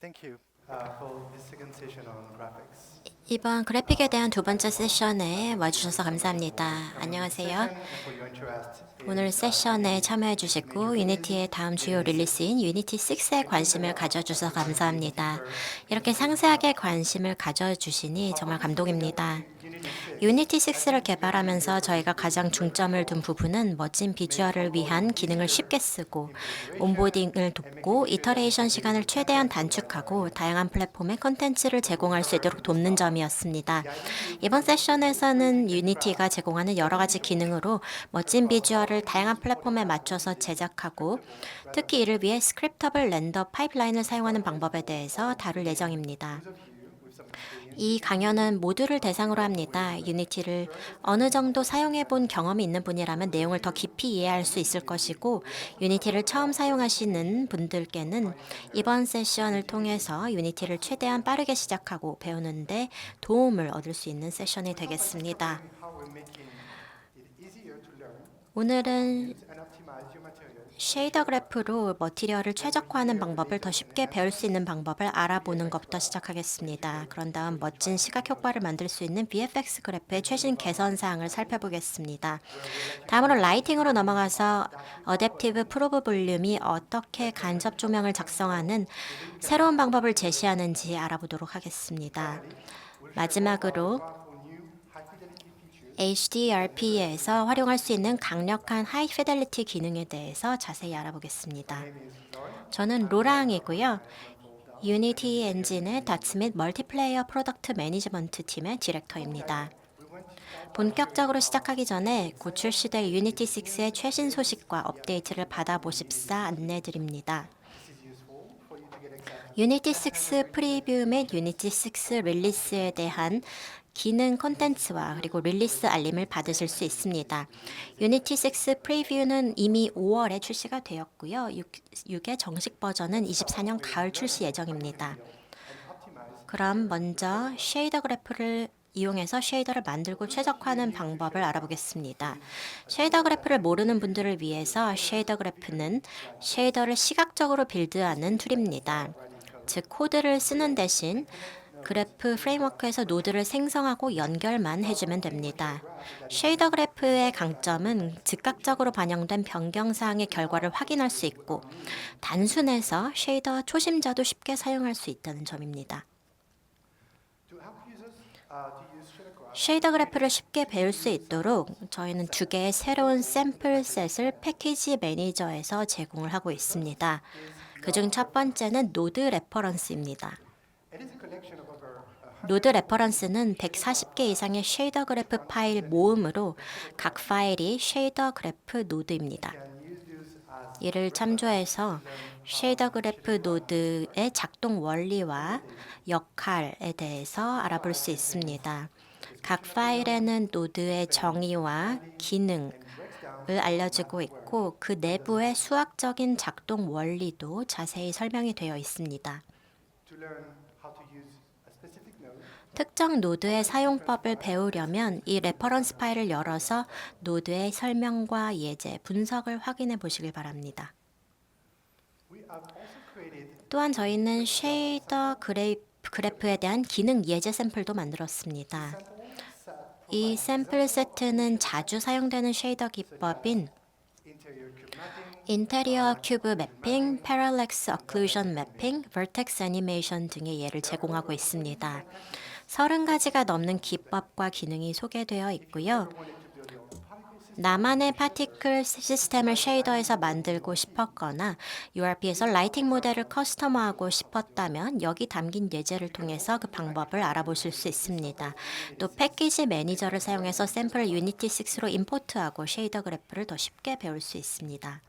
Thank you for this second session on graphics. 이번 그래픽에 대한 두 번째 세션에 와주셔서 감사합니다. 안녕하세요. Session and for your interest 오늘 in 세션에 Unity 참여해 major 주시고 release, 유니티의 다음 주요 Unity 6. 릴리스인 유니티 6에 관심을 가져주셔서 감사합니다. 이렇게 Unity 상세하게 관심을 가져주시니 정말 감동입니다. 유니티 6를 개발하면서 저희가 가장 중점을 둔 부분은 멋진 비주얼을 위한 기능을 쉽게 쓰고 온보딩을 돕고 이터레이션 시간을 최대한 단축하고 다양한 플랫폼의 콘텐츠를 제공할 수 있도록 돕는 점이었습니다. 이번 세션에서는 유니티가 제공하는 여러 가지 기능으로 멋진 비주얼을 다양한 플랫폼에 맞춰서 제작하고 특히 이를 위해 스크립터블 렌더 파이프라인을 사용하는 방법에 대해서 다룰 예정입니다. 이 강연은 모두를 대상으로 합니다. 유니티를 어느 정도 사용해 본 경험이 있는 분이라면 내용을 더 깊이 이해할 수 있을 것이고, 유니티를 처음 사용하시는 분들께는 이번 세션을 통해서 유니티를 최대한 빠르게 시작하고 배우는데 도움을 얻을 수 있는 세션이 되겠습니다. how we're making it easier to learn, 오늘은 use and optimize your materials. 쉐이더 그래프로 머티리얼을 최적화하는 방법을 더 쉽게 배울 수 있는 방법을 알아보는 것부터 시작하겠습니다. 그런 다음 멋진 시각 효과를 만들 수 있는 VFX 그래프의 최신 개선 사항을 살펴보겠습니다. 다음으로 라이팅으로 넘어가서 어댑티브 프로브 볼륨이 어떻게 간접 조명을 작성하는 새로운 방법을 제시하는지 알아보도록 하겠습니다. 마지막으로 HDRP에서 활용할 수 있는 강력한 하이 피델리티 기능에 대해서 자세히 알아보겠습니다. 저는 로랑이고요. 유니티 엔진의 다츠 및 멀티플레이어 프로덕트 매니지먼트 팀의 디렉터입니다. 본격적으로 시작하기 전에 곧 출시될 유니티 6의 최신 소식과 업데이트를 받아보십사 안내드립니다. 유니티 6 프리뷰 및 유니티 6 릴리스에 대한 기능 콘텐츠와 그리고 릴리스 알림을 받으실 수 있습니다. 유니티 6 프리뷰는 이미 5월에 출시가 되었고요. 6의 정식 버전은 24년 가을 출시 예정입니다. 그럼 먼저 쉐이더 그래프를 이용해서 쉐이더를 만들고 최적화하는 방법을 알아보겠습니다. 쉐이더 그래프를 모르는 분들을 위해서 쉐이더 그래프는 쉐이더를 시각적으로 빌드하는 툴입니다. 즉 코드를 쓰는 대신 그래프 프레임워크에서 노드를 생성하고 연결만 해주면 됩니다. 쉐이더 그래프의 강점은 즉각적으로 반영된 변경사항의 결과를 확인할 수 있고 단순해서 쉐이더 초심자도 쉽게 사용할 수 있다는 점입니다. 쉐이더 그래프를 쉽게 배울 수 있도록 저희는 두 개의 새로운 샘플 셋을 패키지 매니저에서 제공을 하고 있습니다. 그중 첫 번째는 노드 레퍼런스입니다. 노드 레퍼런스는 140개 이상의 쉐이더 그래프 파일 모음으로 각 파일이 쉐이더 그래프 노드입니다. 이를 참조해서 쉐이더 그래프 노드의 작동 원리와 역할에 대해서 알아볼 수 있습니다. 각 파일에는 노드의 정의와 기능을 알려주고 있고 그 내부의 수학적인 작동 원리도 자세히 설명이 되어 있습니다. 특정 노드의 사용법을 배우려면 이 레퍼런스 파일을 열어서 노드의 설명과 예제, 분석을 확인해 보시길 바랍니다. 또한 저희는 쉐이더 그래프에 대한 기능 예제 샘플도 만들었습니다. 이 샘플 세트는 자주 사용되는 쉐이더 기법인 인테리어 큐브 매핑, 패럴렉스 어클루전 매핑, 버텍스 애니메이션 등의 예를 제공하고 있습니다. 30가지가 넘는 기법과 기능이 소개되어 있고요. 나만의 파티클 시스템을 쉐이더에서 만들고 싶었거나 URP에서 라이팅 모델을 커스터머하고 싶었다면 여기 담긴 예제를 통해서 그 방법을 알아보실 수 있습니다. 또 패키지 매니저를 사용해서 샘플을 유니티 6로 임포트하고 쉐이더 그래프를 더 쉽게 배울 수 있습니다.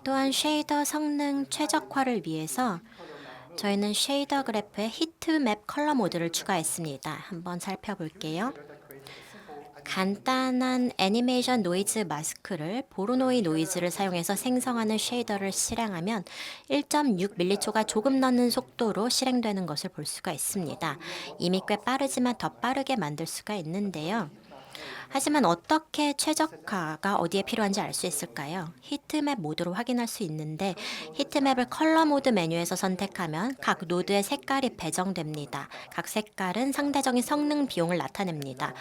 또한 쉐이더 성능 최적화를 위해서 저희는 쉐이더 그래프에 히트맵 컬러 모드를 추가했습니다. 한번 살펴볼게요. 간단한 애니메이션 노이즈 마스크를 보로노이 노이즈를 사용해서 생성하는 쉐이더를 실행하면 1.6m초가 조금 넘는 속도로 실행되는 것을 볼 수가 있습니다. 이미 꽤 빠르지만 더 빠르게 만들 수가 있는데요. 하지만 어떻게 최적화가 어디에 필요한지 알 수 있을까요? 히트맵 모드로 확인할 수 있는데 히트맵을 컬러 모드 메뉴에서 선택하면 각 노드의 색깔이 배정됩니다. 각 색깔은 상대적인 성능 비용을 나타냅니다.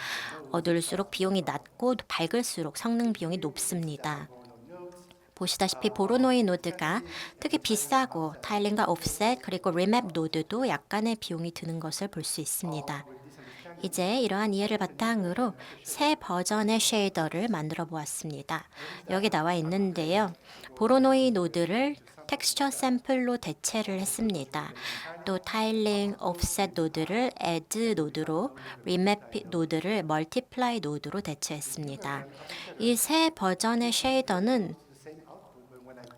어두울수록 비용이 낮고 밝을수록 성능 비용이 높습니다. 보시다시피 보로노이 노드가 특히 비싸고 타일링과 옵셋 그리고 리맵 노드도 약간의 비용이 드는 것을 볼 수 있습니다. 이제 이러한 이해를 바탕으로 새 버전의 쉐이더를 만들어 보았습니다. 여기 나와 있는데요. 보로노이 노드를 텍스처 샘플로 대체를 했습니다. 또 타일링, 옵셋 노드를 애드 노드로, 리맵 노드를 멀티플라이 노드로 대체했습니다. 이 새 버전의 쉐이더는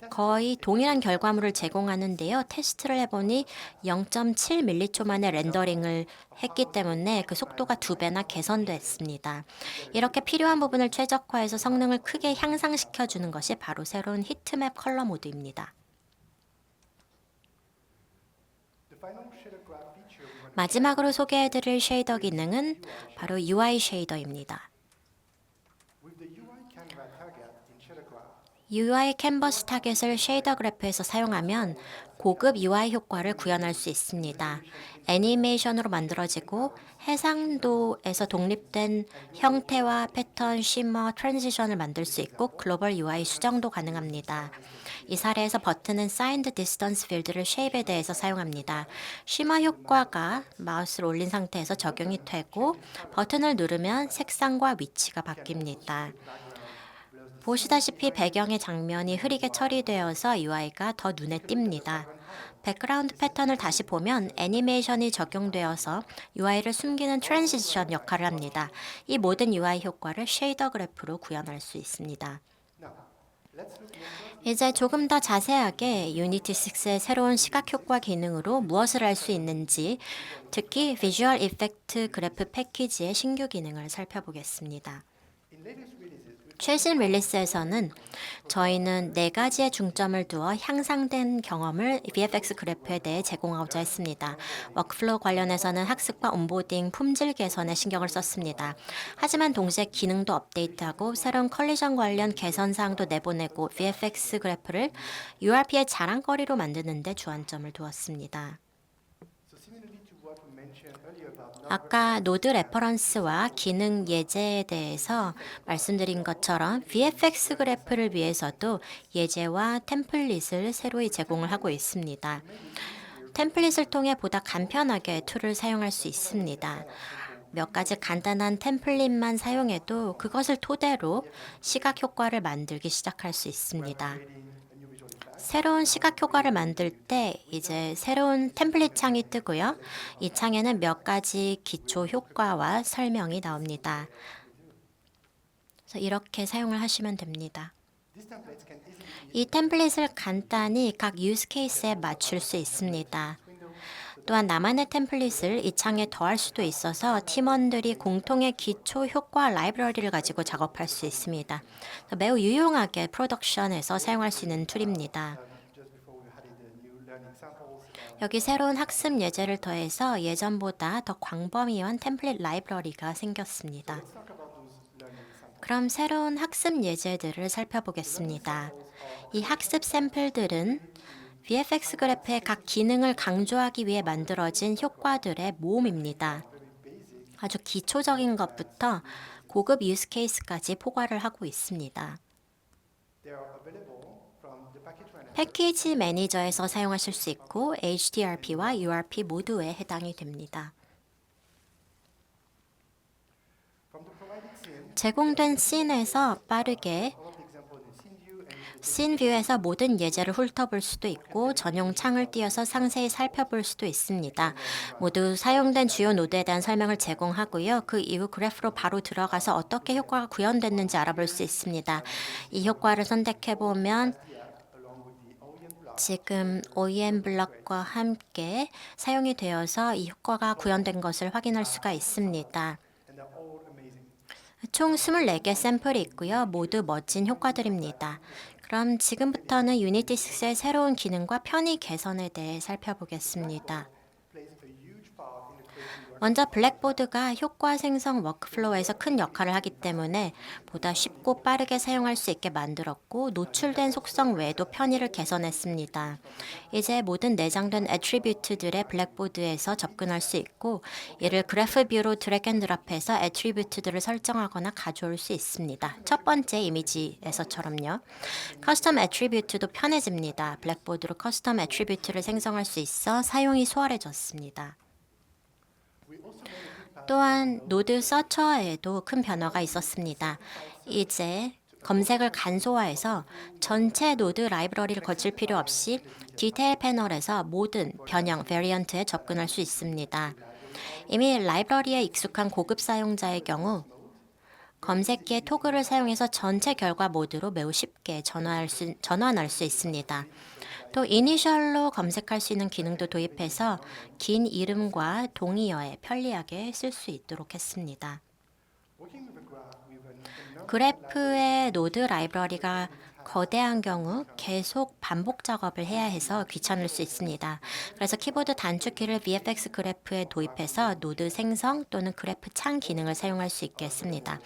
거의 동일한 결과물을 제공하는데요. 테스트를 해보니 0.7ms 만에 렌더링을 했기 때문에 그 속도가 2배나 개선됐습니다. 이렇게 필요한 부분을 최적화해서 성능을 크게 향상시켜주는 것이 바로 새로운 히트맵 컬러 모드입니다. 마지막으로 소개해드릴 쉐이더 기능은 바로 UI 쉐이더입니다. UI 캔버스 타겟을 쉐이더 그래프에서 사용하면 고급 UI 효과를 구현할 수 있습니다. 애니메이션으로 만들어지고 해상도에서 독립된 형태와 패턴, 쉬머, 트랜지션을 만들 수 있고 글로벌 UI 수정도 가능합니다. 이 사례에서 버튼은 사인드 디스턴스 필드를 쉐입에 대해서 사용합니다. 쉬머 효과가 마우스를 올린 상태에서 적용이 되고 버튼을 누르면 색상과 위치가 바뀝니다. 보시다시피 배경의 장면이 흐리게 처리되어서 UI가 더 눈에 띕니다. 백그라운드 패턴을 다시 보면 애니메이션이 적용되어서 UI를 숨기는 트랜지션 역할을 합니다. 이 모든 UI 효과를 쉐이더 그래프로 구현할 수 있습니다. 이제 조금 더 자세하게 유니티 6의 새로운 시각 효과 기능으로 무엇을 할 수 있는지, 특히 비주얼 이펙트 그래프 패키지의 신규 기능을 살펴보겠습니다. 최신 릴리스에서는 저희는 4가지의 중점을 두어 향상된 경험을 VFX 그래프에 대해 제공하고자 했습니다. 워크플로우 관련해서는 학습과 온보딩, 품질 개선에 신경을 썼습니다. 하지만 동시에 기능도 업데이트하고 새로운 컬리전 관련 개선 사항도 내보내고 VFX 그래프를 URP의 자랑거리로 만드는 데 주안점을 두었습니다. 아까 노드 레퍼런스와 기능 예제에 대해서 말씀드린 것처럼 VFX 그래프를 위해서도 예제와 템플릿을 새로이 제공을 하고 있습니다. 템플릿을 통해 보다 간편하게 툴을 사용할 수 있습니다. 몇 가지 간단한 템플릿만 사용해도 그것을 토대로 시각 효과를 만들기 시작할 수 있습니다. 새로운 시각 효과를 만들 때 이제 새로운 템플릿 창이 뜨고요. 이 창에는 몇 가지 기초 효과와 설명이 나옵니다. 그래서 이렇게 사용을 하시면 됩니다. 이 템플릿을 간단히 각 유즈 케이스에 맞출 수 있습니다. 또한 나만의 템플릿을 이 창에 더할 수도 있어서 팀원들이 공통의 기초 효과 라이브러리를 가지고 작업할 수 있습니다. 매우 유용하게 프로덕션에서 사용할 수 있는 툴입니다. 여기 새로운 학습 예제를 더해서 예전보다 더 광범위한 템플릿 라이브러리가 생겼습니다. 그럼 새로운 학습 예제들을 살펴보겠습니다. 이 학습 샘플들은 VFX 그래프의 각 기능을 강조하기 위해 만들어진 효과들의 모음입니다. 아주 기초적인 것부터 고급 유스 케이스까지 포괄을 하고 있습니다. 패키지 매니저에서 사용하실 수 있고 HDRP와 URP 모두에 해당이 됩니다. 제공된 씬에서 빠르게 씬 뷰에서 모든 예제를 훑어볼 수도 있고 전용 창을 띄워서 상세히 살펴볼 수도 있습니다. 모두 사용된 주요 노드에 대한 설명을 제공하고요. 그 이후 그래프로 바로 들어가서 어떻게 효과가 구현됐는지 알아볼 수 있습니다. 이 효과를 선택해보면 지금 OEM 블럭과 함께 사용이 되어서 이 효과가 구현된 것을 확인할 수가 있습니다. 총 24개 샘플이 있고요. 모두 멋진 효과들입니다. 그럼 지금부터는 유니티 6의 새로운 기능과 편의 개선에 대해 살펴보겠습니다. 먼저 블랙보드가 효과 생성 워크플로우에서 큰 역할을 하기 때문에 보다 쉽고 빠르게 사용할 수 있게 만들었고 노출된 속성 외에도 편의를 개선했습니다. 이제 모든 내장된 애트리뷰트들의 블랙보드에서 접근할 수 있고 이를 그래프 뷰로 드래그 앤 드롭해서 애트리뷰트들을 설정하거나 가져올 수 있습니다. 첫 번째 이미지에서처럼요. 커스텀 애트리뷰트도 편해집니다. 블랙보드로 커스텀 애트리뷰트를 생성할 수 있어 사용이 수월해졌습니다. 또한 노드 서처에도 큰 변화가 있었습니다. 이제 검색을 간소화해서 전체 노드 라이브러리를 거칠 필요 없이 디테일 패널에서 모든 변형, 베리언트에 접근할 수 있습니다. 이미 라이브러리에 익숙한 고급 사용자의 경우 검색기의 토글을 사용해서 전체 결과 모드로 매우 쉽게 전환할 수 있습니다. 또 이니셜로 검색할 수 있는 기능도 도입해서 긴 이름과 동의어에 편리하게 쓸 수 있도록 했습니다. 그래프의 노드 라이브러리가 거대한 경우 계속 반복 작업을 해야 해서 귀찮을 수 있습니다. 그래서 키보드 단축키를 VFX 그래프에 도입해서 노드 생성 또는 그래프 창 기능을 사용할 수 있게 했습니다.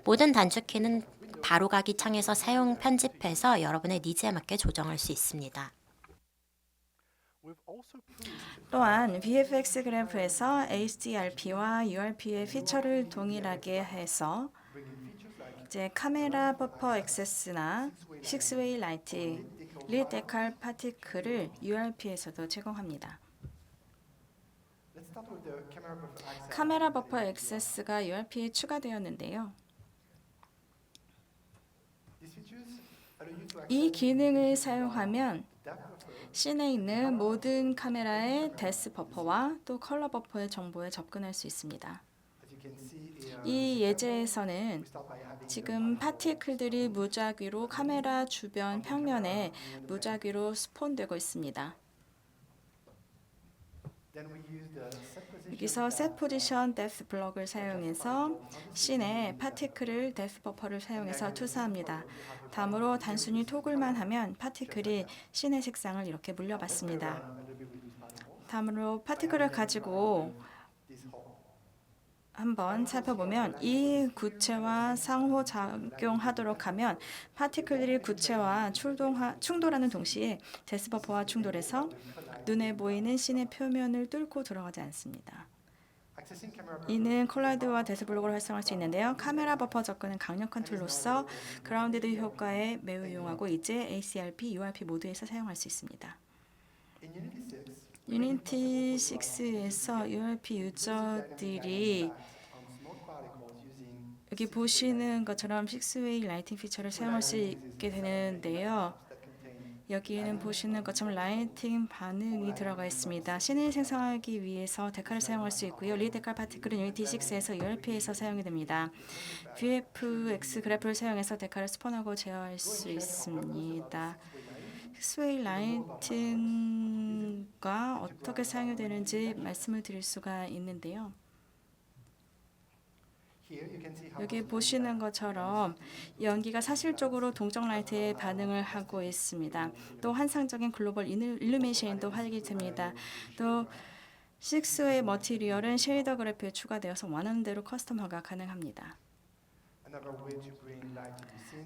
모든 단축키는 바로가기 창에서 사용 편집해서 여러분의 니즈에 맞게 조정할 수 있습니다. 또한 VFX 그래프에서 HDRP와 URP의 피처를 동일하게 해서 이제 카메라 버퍼 액세스나 식스웨이 라이팅, 리 데칼 파티클을 URP에서도 제공합니다. 카메라 버퍼 액세스가 URP에 추가되었는데요. 이 기능을 사용하면 씬에 있는 모든 카메라의 데스 버퍼와 또 컬러 버퍼의 정보에 접근할 수 있습니다. 이 예제에서는 지금 파티클들이 무작위로 카메라 주변 평면에 무작위로 스폰되고 있습니다. 여기서 set position depth 블럭을 사용해서 씬에 파티클을 데스 버퍼를 사용해서 투사합니다. 다음으로 단순히 토글만 하면 파티클이 씬의 색상을 이렇게 물려받습니다. 다음으로 파티클을 가지고 한번 살펴보면 이 구체와 상호작용하도록 하면 파티클들이 구체와 충돌하는 동시에 데스 버퍼와 충돌해서 눈에 보이는 씬의 표면을 뚫고 들어가지 않습니다. 이는 콜라이드와 데스 블록을 활성화할 수 있는데요. 카메라 버퍼 접근은 강력한 툴로서 그라운디드 효과에 매우 유용하고 이제 ACRP, URP 모드에서 사용할 수 있습니다. 유니티 6에서 URP 유저들이 여기 보시는 것처럼 6웨이 라이팅 피처를 사용할 수 있게 되는데요. 여기에는 보시는 것처럼 라이팅 반응이 들어가 있습니다. 씬을 생성하기 위해서 데칼을 사용할 수 있고요. 리 데칼 파티클은 유니티 6에서 URP에서 사용이 됩니다. VFX 그래프를 사용해서 데칼을 스폰하고 제어할 수 있습니다. 스웨이 라이팅과 어떻게 사용이 되는지 말씀을 드릴 수가 있는데요. 여기 보시는 것처럼 연기가 사실적으로 동적 라이트에 반응을 하고 있습니다. 또 환상적인 글로벌 일루미네이션도 활기됩니다. 또 6웨이 머티리얼은 쉐이더 그래프에 추가되어서 원하는 대로 커스텀화가 가능합니다.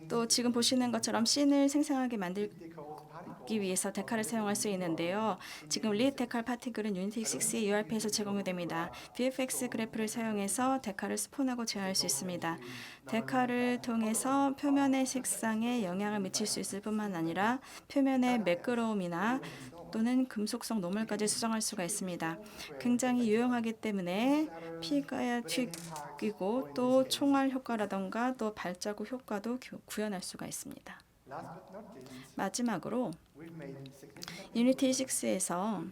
또 지금 보시는 것처럼 씬을 생생하게 만들기 위해서 데칼을 사용할 수 있는데요. 지금 리 데칼 파티클은 유니티 6의 URP에서 제공이 됩니다. VFX 그래프를 사용해서 데칼을 스폰하고 제어할 수 있습니다. 데칼을 통해서 표면의 색상에 영향을 미칠 수 있을 뿐만 아니라 표면의 매끄러움이나 또는 금속성 노멀까지 수정할 수가 있습니다. 굉장히 유용하기 때문에 피가 튀기고 또 총알 효과라던가 또 발자국 효과도 구현할 수가 있습니다. 마지막으로 유니티 6에서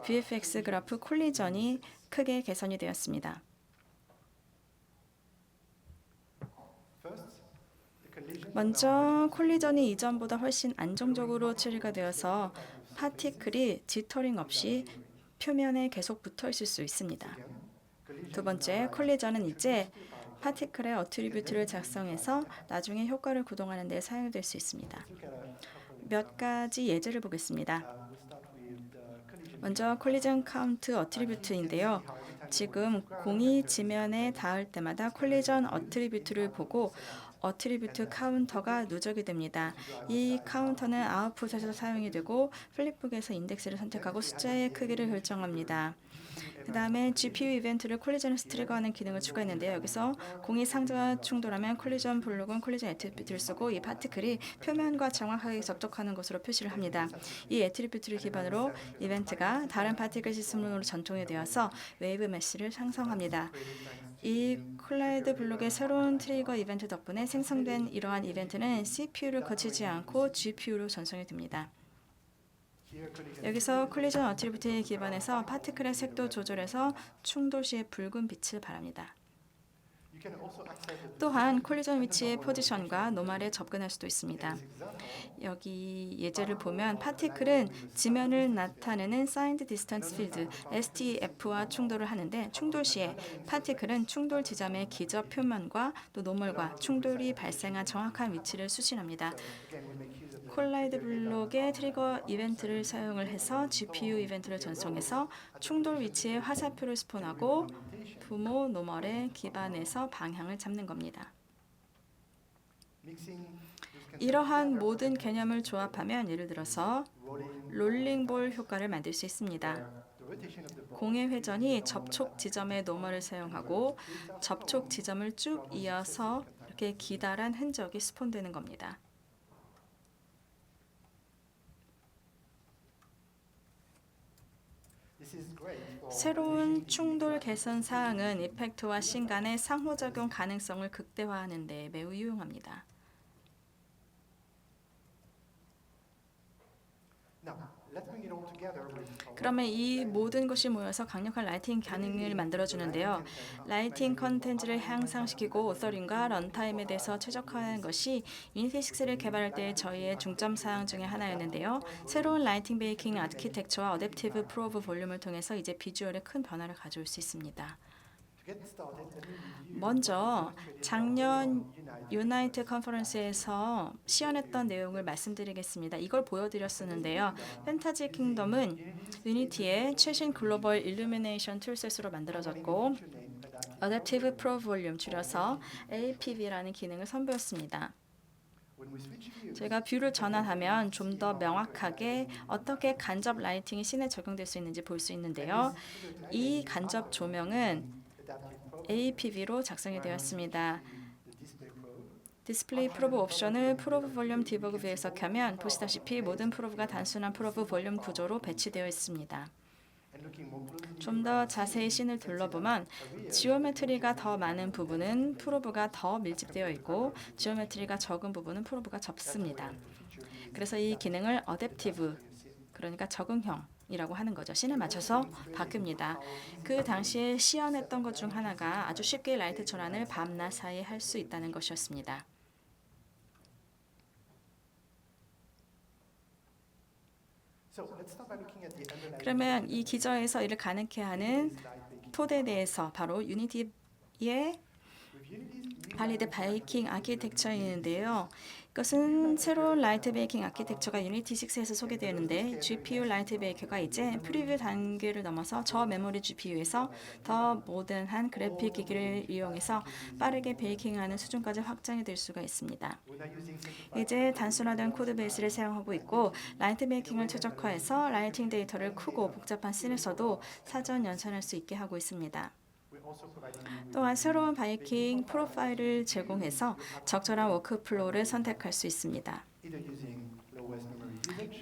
VFX 그래프 콜리전이 크게 개선이 되었습니다. 먼저 콜리전이 이전보다 훨씬 안정적으로 처리가 되어서 파티클이 지터링 없이 표면에 계속 붙어 있을 수 있습니다. 두 번째, 콜리전은 이제 파티클의 어트리뷰트를 작성해서 나중에 효과를 구동하는 데 사용될 수 있습니다. 몇 가지 예제를 보겠습니다. 먼저 콜리전 카운트 어트리뷰트인데요. 지금 공이 지면에 닿을 때마다 콜리전 어트리뷰트를 보고 어트리뷰트 카운터가 누적이 됩니다. 이 카운터는 아웃풋에서 사용이 되고 플립북에서 인덱스를 선택하고 숫자의 크기를 결정합니다. 그 다음에 GPU 이벤트를 콜리전에서 트리거하는 기능을 추가했는데요. 여기서 공이 상자와 충돌하면 콜리전 블록은 콜리전 애트리뷰트를 쓰고 이 파티클이 표면과 정확하게 접촉하는 것으로 표시를 합니다. 이 애트리뷰트를 기반으로 이벤트가 다른 파티클 시스템으로 전송이 되어서 웨이브 메시를 생성합니다. 이 콜라이드 블록의 새로운 트리거 이벤트 덕분에 생성된 이러한 이벤트는 CPU를 거치지 않고 GPU로 전송이 됩니다. 여기서 콜리전 어트리뷰트에 기반해서 파티클의 색도 조절해서 충돌 시에 붉은 빛을 발합니다. 또한 콜리전 위치의 포지션과 노멀에 접근할 수도 있습니다. 여기 예제를 보면 파티클은 지면을 나타내는 Signed Distance Field (SDF와) 충돌을 하는데 충돌 시에 파티클은 충돌 지점의 기저 표면과 또 노멀과 충돌이 발생한 정확한 위치를 수신합니다. 콜라이드 블록의 트리거 이벤트를 사용을 해서 GPU 이벤트를 전송해서 충돌 위치에 화살표를 스폰하고 부모 노멀에 기반해서 방향을 잡는 겁니다. 이러한 모든 개념을 조합하면 예를 들어서 롤링볼 효과를 만들 수 있습니다. 공의 회전이 접촉 지점의 노멀을 사용하고 접촉 지점을 쭉 이어서 이렇게 기다란 흔적이 스폰되는 겁니다. 새로운 충돌 개선 사항은 이펙트와 씬 간의 상호작용 가능성을 극대화하는 데 매우 유용합니다. 그러면 이 모든 것이 모여서 강력한 라이팅 기능을 만들어주는데요. 라이팅 컨텐츠를 향상시키고 오서링과 런타임에 대해서 최적화하는 것이 유니티 6를 개발할 때 저희의 중점 사항 중에 하나였는데요. 새로운 라이팅 베이킹 아키텍처와 어댑티브 프로브 볼륨을 통해서 이제 비주얼에 큰 변화를 가져올 수 있습니다. 먼저 작년 유나이트 컨퍼런스에서 시연했던 내용을 말씀드리겠습니다. 이걸 보여드렸었는데요. 펜타지 킹덤은 유니티의 최신 글로벌 일루미네이션 툴셋으로 만들어졌고 어댑티브 프로 볼륨 줄여서 APV라는 기능을 선보였습니다. 저희가 뷰를 전환하면 좀 더 명확하게 어떻게 간접 라이팅이 씬에 적용될 수 있는지 볼 수 있는데요. 이 간접 조명은 APV로 작성이 되었습니다. 디스플레이 프로브 옵션을 프로브 볼륨 디버그 뷰에서 켜면 보시다시피 모든 프로브가 단순한 프로브 볼륨 구조로 배치되어 있습니다. 좀 더 자세히 씬을 둘러보면 지오메트리가 더 많은 부분은 프로브가 더 밀집되어 있고 지오메트리가 적은 부분은 프로브가 접습니다. 그래서 이 기능을 어댑티브, 그러니까 적응형이라고 하는 거죠. 씬에 맞춰서 바뀝니다. 그 당시에 시연했던 것 중 하나가 아주 쉽게 라이트 전환을 밤낮 사이에 할 수 있다는 것이었습니다. 그러면 이 기저에서 이를 가능케 하는 토대에 대해서 바로 유니티의 발리드 베이킹 아키텍처인데요. 이것은 새로운 라이트 베이킹 아키텍처가 유니티 6에서 소개되었는데 GPU 라이트 베이커가 이제 프리뷰 단계를 넘어서 저 메모리 GPU에서 더 모던한 그래픽 기기를 이용해서 빠르게 베이킹하는 수준까지 확장이 될 수가 있습니다. 이제 단순화된 코드 베이스를 사용하고 있고 라이트 베이킹을 최적화해서 라이팅 데이터를 크고 복잡한 씬에서도 사전 연산할 수 있게 하고 있습니다. 또한 새로운 베이킹 프로파일을 제공해서 적절한 워크플로우를 선택할 수 있습니다.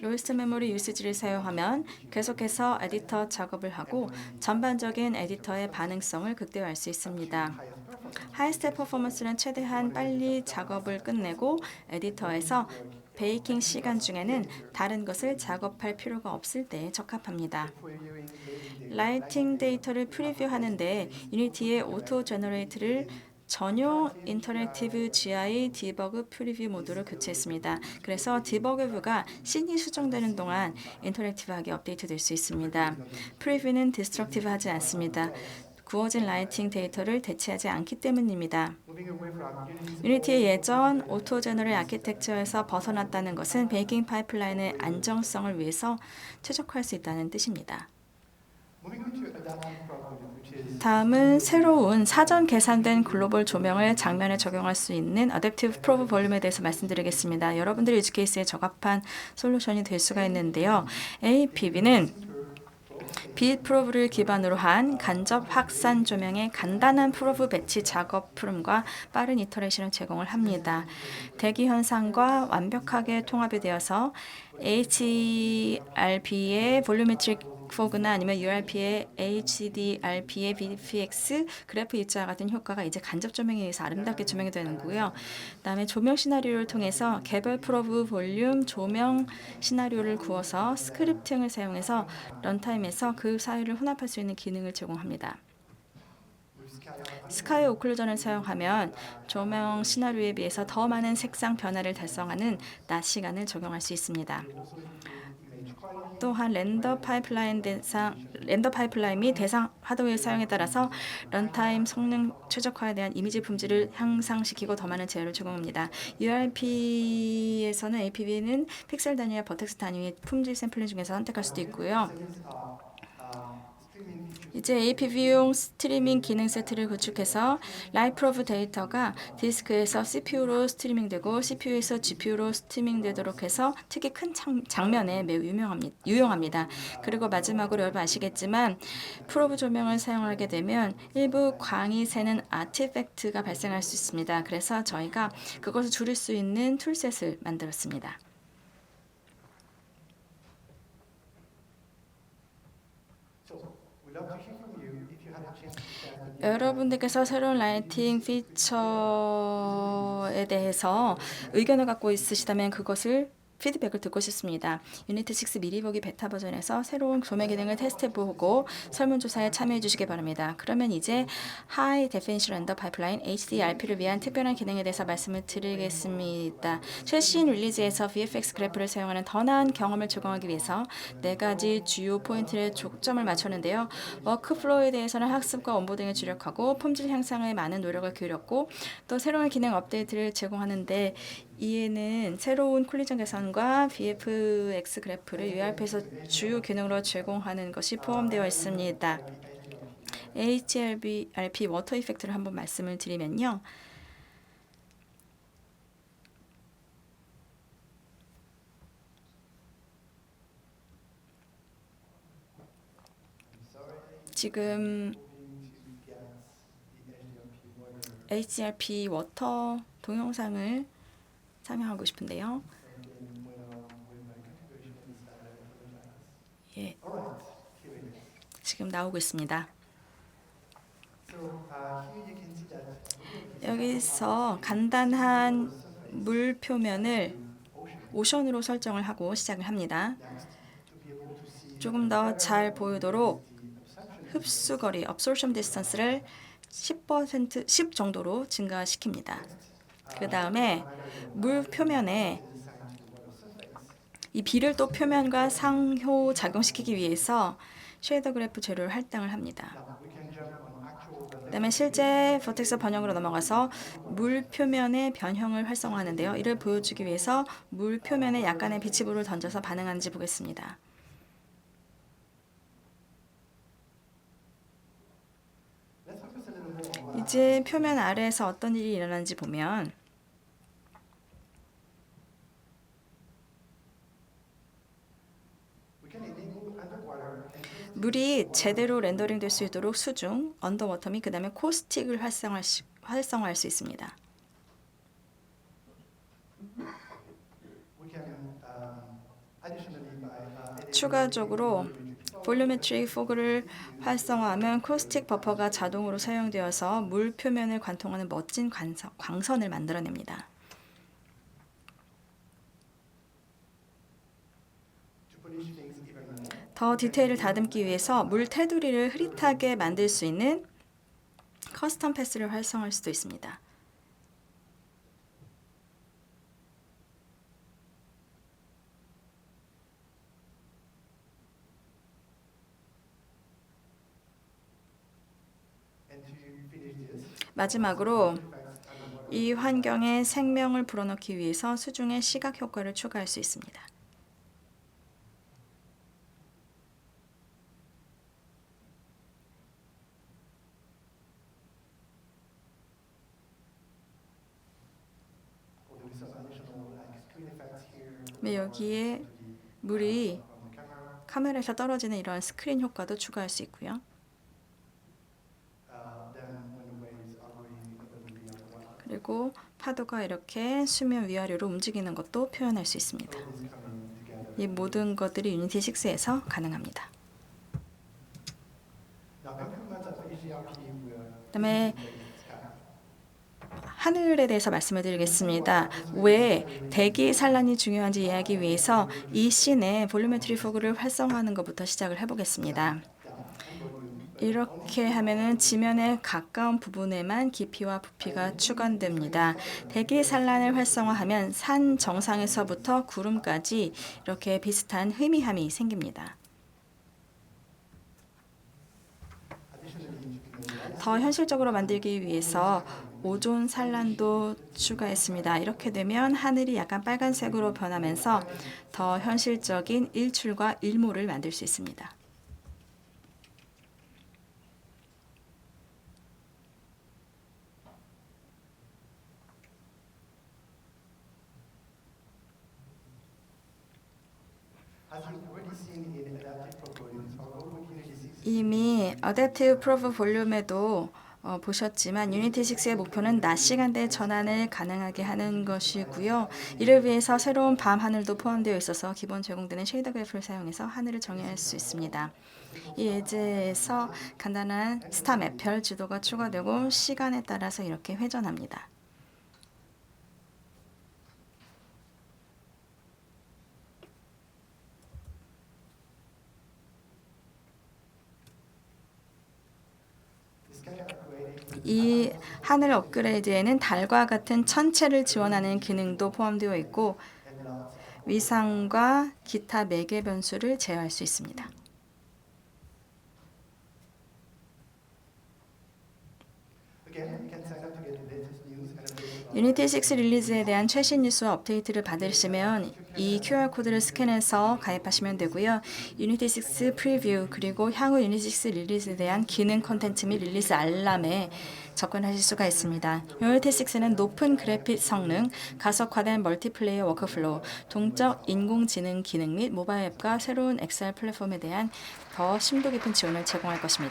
로이스트 메모리 유시지를 사용하면 계속해서 에디터 작업을 하고 전반적인 에디터의 반응성을 극대화할 수 있습니다. 하이스텝 퍼포먼스는 최대한 빨리 작업을 끝내고 에디터에서 베이킹 시간 중에는 다른 것을 작업할 필요가 없을 때 적합합니다. 라이팅 데이터를 프리뷰하는데 유니티의 오토 제너레이트를 전용 인터랙티브 GI 디버그 프리뷰 모드로 교체했습니다. 그래서 디버그 뷰가 씬이 수정되는 동안 인터랙티브하게 업데이트될 수 있습니다. 프리뷰는 디스트럭티브하지 않습니다. 구워진 라이팅 데이터를 대체하지 않기 때문입니다. 유니티의 예전 오토 제너럴 아키텍처에서 벗어났다는 것은 베이킹 파이프라인의 안정성을 위해서 최적화할 수 있다는 뜻입니다. 다음은 새로운 사전 계산된 글로벌 조명을 장면에 적용할 수 있는 어댑티브 프로브 볼륨에 대해서 말씀드리겠습니다. 여러분들의 유즈 케이스에 적합한 솔루션이 될 수가 있는데요. APB는 빛 프로브를 기반으로 한 간접 확산 조명의 간단한 프로브 배치 작업 프롬과 빠른 이터레이션을 제공을 합니다. 대기 현상과 완벽하게 통합이 되어서 HRP의 볼루메트릭 포그나 아니면 URP의 HDRP의 VFX 그래프 입자와 같은 효과가 이제 간접 조명에 의해서 아름답게 조명이 되는 거고요. 그다음에 조명 시나리오를 통해서 개별 프로브 볼륨 조명 시나리오를 구워서 스크립팅을 사용해서 런타임에서 그 사이를 혼합할 수 있는 기능을 제공합니다. 스카이 오클루전을 사용하면 조명 시나리오에 비해서 더 많은 색상 변화를 달성하는 낮 시간을 적용할 수 있습니다. 또한 렌더 파이프라인 및 대상 하드웨어 사용에 따라서 런타임 성능 최적화에 대한 이미지 품질을 향상시키고 더 많은 제어를 제공합니다. URP에서는 APB는 픽셀 단위와 버텍스 단위의 품질 샘플링 중에서 선택할 수도 있고요. 이제 APB용 스트리밍 기능 세트를 구축해서 라이브 프로브 데이터가 디스크에서 CPU로 스트리밍되고 CPU에서 GPU로 스트리밍되도록 해서 특히 큰 장면에 매우 유용합니다. 그리고 마지막으로 여러분 아시겠지만 프로브 조명을 사용하게 되면 일부 광이 새는 아티팩트가 발생할 수 있습니다. 그래서 저희가 그것을 줄일 수 있는 툴셋을 만들었습니다. 여러분들께서 새로운 라이팅 피처에 대해서 의견을 갖고 있으시다면 그것을 피드백을 듣고 싶습니다. 유니티 6 미리 보기 베타 버전에서 새로운 조명 기능을 테스트해보고 설문조사에 참여해 주시기 바랍니다. 그러면 이제 하이 데피니션 렌더 파이프라인 HDRP를 위한 특별한 기능에 대해서 말씀을 드리겠습니다. 최신 릴리즈에서 VFX 그래프를 사용하는 더 나은 경험을 제공하기 위해서 4가지 주요 포인트에 초점을 맞췄는데요. 워크플로우에 대해서는 학습과 온보딩에 주력하고 품질 향상에 많은 노력을 기울였고 또 새로운 기능 업데이트를 제공하는데 이에는 새로운 콜리전 개선과 VFX 그래프를 URP에서 주요 기능으로 제공하는 것이 포함되어 있습니다. HRP 워터 이펙트를 한번 말씀을 드리면요. 지금 HRP 워터 동영상을 설명하고 싶은데요. 예, 지금 나오고 있습니다. 여기서 간단한 물 표면을 오션으로 설정을 하고 시작을 합니다. 조금 더 잘 보이도록 흡수거리 absorption distance를 10 정도로 증가시킵니다. 그 다음에 물 표면에 이 비를 또 표면과 상호 작용시키기 위해서 쉐이더 그래프 재료를 할당을 합니다. 그다음에 실제 버텍스 번역으로 넘어가서 물 표면의 변형을 활성화하는데요. 이를 보여주기 위해서 물 표면에 약간의 비치볼을 던져서 반응하는지 보겠습니다. 이제 표면 아래에서 어떤 일이 일어나는지 보면 물이 제대로 렌더링 될 수 있도록 수중, 언더워터 및 그 다음에 코스틱을 활성화할 수 있습니다. 추가적으로 볼루메트릭 포그를 활성화하면 코스틱 버퍼가 자동으로 사용되어서 물 표면을 관통하는 멋진 광선을 만들어냅니다. 더 디테일을 다듬기 위해서 물 테두리를 흐릿하게 만들 수 있는 커스텀 패스를 활성화할 수도 있습니다. 마지막으로 이 환경에 생명을 불어넣기 위해서 수중의 시각 효과를 추가할 수 있습니다. 여기에 물이 카메라에서 떨어지는 이런 스크린 효과도 추가할 수 있고요. 그리고 파도가 이렇게 수면 위아래로 움직이는 것도 표현할 수 있습니다. 이 모든 것들이 유니티 6에서 가능합니다. 그다음에 하늘에 대해서 말씀을 드리겠습니다. 왜 대기 산란이 중요한지 이해하기 위해서 이 씬의 볼루메트리 포그를 활성화하는 것부터 시작을 해보겠습니다. 이렇게 하면은 지면에 가까운 부분에만 깊이와 부피가 추가됩니다. 대기 산란을 활성화하면 산 정상에서부터 구름까지 이렇게 비슷한 희미함이 생깁니다. 더 현실적으로 만들기 위해서 오존 산란도 추가했습니다. 이렇게 되면 하늘이 약간 빨간색으로 변하면서 더 현실적인 일출과 일몰을 만들 수 있습니다. 이미 Adaptive Proof 볼륨에도 보셨지만 유니티 6의 목표는 낮 시간대 전환을 가능하게 하는 것이고요. 이를 위해서 새로운 밤 하늘도 포함되어 있어서 기본 제공되는 쉐이더 그래프를 사용해서 하늘을 정의할 수 있습니다. 이 예제에서 간단한 스타맵, 별 지도가 추가되고 시간에 따라서 이렇게 회전합니다. 이 하늘 업그레이드에는 달과 같은 천체를 지원하는 기능도 포함되어 있고 위상과 기타 매개 변수를 제어할 수 있습니다. 유니티 6 릴리즈에 대한 최신 뉴스와 업데이트를 받으시면 이 QR코드를 스캔해서 가입하시면 되고요. 유니티 6 프리뷰 그리고 향후 유니티 6 릴리즈에 대한 기능 콘텐츠 및 릴리즈 알람에 접근하실 수가 있습니다. 유니티 6는 높은 그래픽 성능, 가속화된 멀티플레이어 워크플로우, 동적 인공지능 기능 및 모바일 앱과 새로운 XR 플랫폼에 대한 더 심도 깊은 지원을 제공할 것입니다.